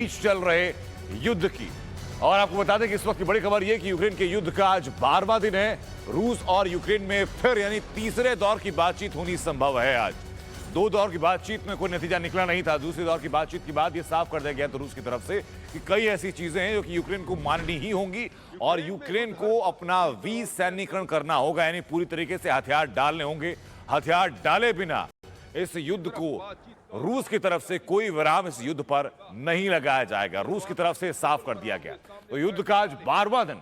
बीच चल रहे युद्ध की। और आपको बता दें कि इस वक्त की बड़ी खबर यह कि यूक्रेन के युद्ध का आज 12वां दिन है। रूस और यूक्रेन में फिर यानी तीसरे दौर की बातचीत होनी संभव है। आज दो दौर की बातचीत में कोई नतीजा निकला नहीं था। दूसरे दौर की बातचीत के बाद यह साफ कर दिया गया तो रूस की तरफ से कि कई ऐसी चीजें हैं जो कि यूक्रेन को माननी ही होंगी और यूक्रेन को अपना विसैन्यीकरण करना होगा, यानी पूरी तरीके से हथियार डालने होंगे। हथियार डाले बिना इस युद्ध को रूस की तरफ से कोई विराम इस युद्ध पर नहीं लगाया जाएगा। रूस की तरफ से साफ कर दिया गया। तो युद्ध का आज 12वां दिन,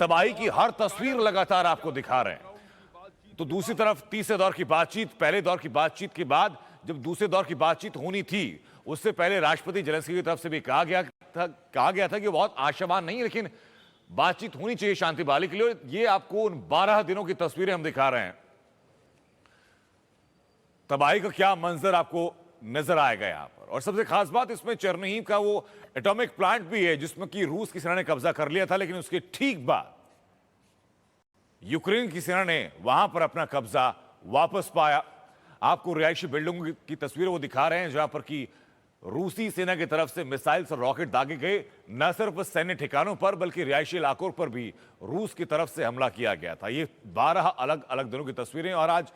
तबाही की हर तस्वीर लगातार आपको दिखा रहे हैं। तो दूसरी तरफ तीसरे दौर की बातचीत, पहले दौर की बातचीत के बाद जब दूसरे दौर की बातचीत होनी थी उससे पहले राष्ट्रपति जेलेंस्की की तरफ से भी कहा गया था कि बहुत आशावान नहीं, लेकिन बातचीत होनी चाहिए शांति बहाली के लिए। ये आपको उन 12 दिनों की तस्वीरें हम दिखा रहे हैं। तबाही का क्या मंजर आपको नजर आएगा यहां पर। और सबसे खास बात इसमें चेरनिहिव का वो एटॉमिक प्लांट भी है जिसमें कि रूस की सेना ने कब्जा कर लिया था, लेकिन उसके ठीक बाद यूक्रेन की सेना ने वहां पर अपना कब्जा वापस पाया। आपको रिहायशी बिल्डिंगों की तस्वीरें वो दिखा रहे हैं जहां पर कि रूसी सेना की तरफ से मिसाइल्स और रॉकेट दागे गए। न सिर्फ सैन्य ठिकानों पर बल्कि रिहायशी इलाकों पर भी रूस की तरफ से हमला किया गया था। ये 12 अलग अलग दिनों की तस्वीरें और आज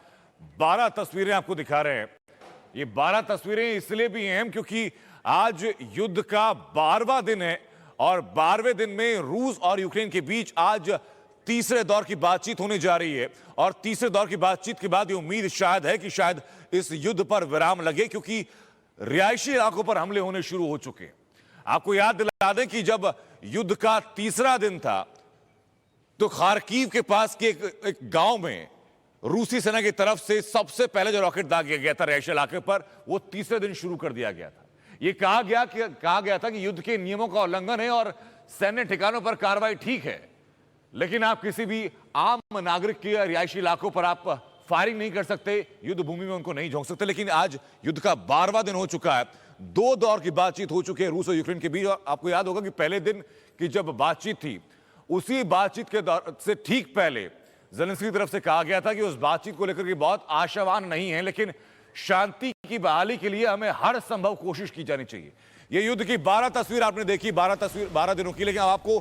12 तस्वीरें आपको दिखा रहे हैं। ये 12 तस्वीरें इसलिए भी अहम क्योंकि आज युद्ध का 12वां दिन है और 12वें दिन में रूस और यूक्रेन के बीच आज तीसरे दौर की बातचीत होने जा रही है। और तीसरे दौर की बातचीत के बाद ये उम्मीद शायद है कि शायद इस युद्ध पर विराम लगे, क्योंकि रिहायशी इलाकों पर हमले होने शुरू हो चुके हैं। आपको याद दिला दें कि जब युद्ध का तीसरा दिन था तो खार्किव के पास के एक गांव में रूसी सेना की तरफ से सबसे पहले जो रॉकेट दागा गया था रिहायशी इलाके पर, वो तीसरे दिन शुरू कर दिया गया था। यह कहा गया था कि युद्ध के नियमों का उल्लंघन है और सैन्य ठिकानों पर कार्रवाई ठीक है, लेकिन आप किसी भी आम नागरिक के रिहायशी इलाकों पर आप फायरिंग नहीं कर सकते, युद्ध भूमि में उनको नहीं झोंक सकते। लेकिन आज युद्ध का 12वां दिन हो चुका है। दो दौर की बातचीत हो चुकी है रूस और यूक्रेन के बीच। और आपको याद होगा कि पहले दिन की जब बातचीत थी उसी बातचीत के दौर से ठीक पहले जेलेंस्की की तरफ से कहा गया था कि उस बातचीत को लेकर के बहुत आशावान नहीं है, लेकिन शांति की बहाली के लिए हमें हर संभव कोशिश की जानी चाहिए। ये युद्ध की 12 तस्वीर आपने देखी, 12 दिनों की, लेकिन अब आपको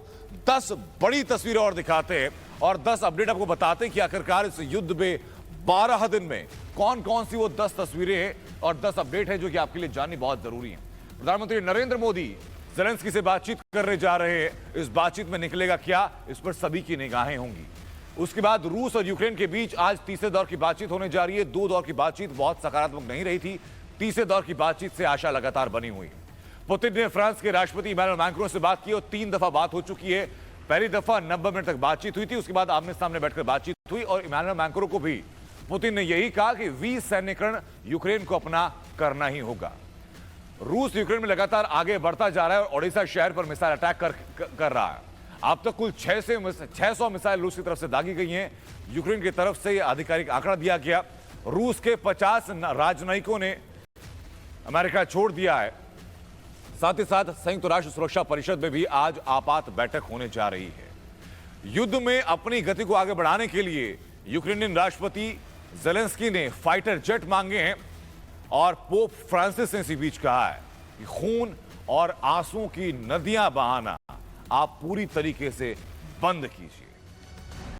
10 बड़ी तस्वीरें और दिखाते हैं और 10 अपडेट आपको बताते हैं कि आखिरकार इस युद्ध में 12 दिन में कौन कौन सी वो 10 तस्वीरें हैं और 10 अपडेट है जो कि आपके लिए जाननी बहुत जरूरी है। प्रधानमंत्री नरेंद्र मोदी जेलेंस्की से बातचीत करने जा रहे हैं। इस बातचीत में निकलेगा क्या, इस पर सभी की निगाहें होंगी। उसके बाद रूस और यूक्रेन के बीच आज तीसरे दौर की बातचीत होने जा रही है। दो दौर की बातचीत बहुत सकारात्मक नहीं रही थी, तीसरे दौर की बातचीत से आशा लगातार बनी हुई है। पुतिन ने फ्रांस के राष्ट्रपति इमैनुअल मैक्रों से बात की और 3 दफा बात हो चुकी है। पहली दफा 90 मिनट तक बातचीत हुई थी, उसके बाद आमने सामने बैठकर बातचीत हुई और इमैनुअल मैक्रों को भी पुतिन ने यही कहा कि विसैन्यीकरण यूक्रेन को अपना करना ही होगा। रूस यूक्रेन में लगातार आगे बढ़ता जा रहा है और ओडिशा शहर पर मिसाइल अटैक कर रहा है। अब तक कुल 600 मिसाइल रूस की तरफ से दागी गई हैं। यूक्रेन की तरफ से आधिकारिक आंकड़ा दिया गया। रूस के 50 राजनयिकों ने अमेरिका छोड़ दिया है। साथ ही साथ संयुक्त राष्ट्र सुरक्षा परिषद में भी आज आपात बैठक होने जा रही है। युद्ध में अपनी गति को आगे बढ़ाने के लिए यूक्रेनियन राष्ट्रपति जेलेंस्की ने फाइटर जेट मांगे हैं और पोप फ्रांसिस ने इसी बीच कहा है कि खून और आंसुओं की नदियां बहाना आप पूरी तरीके से बंद कीजिए।